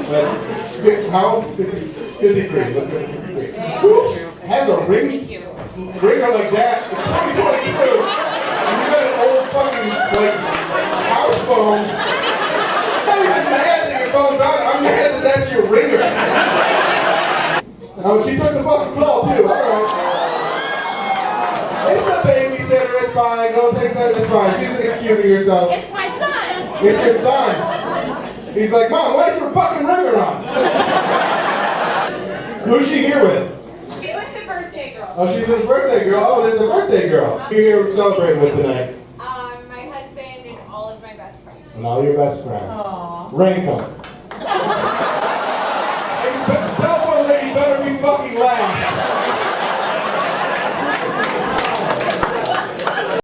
But how? 53. Listen. Who has a ringer like that? It's 2022. And you got an old fucking house phone. I'm not even mad that your phone's on. I'm mad that that's your ringer. Oh, she took the fucking call too. All right. It's a babysitter. It's fine. Go take that. It's fine. She's excusing herself. It's my son. It's your son. He's like, Mom, why is your fucking ringer on? Who's she here with? She's with the birthday girl. Oh, she's with the birthday girl. Oh, there's a birthday girl. Who are you here celebrating with tonight? My husband and all of my best friends. And all your best friends. Aww. Ringtone.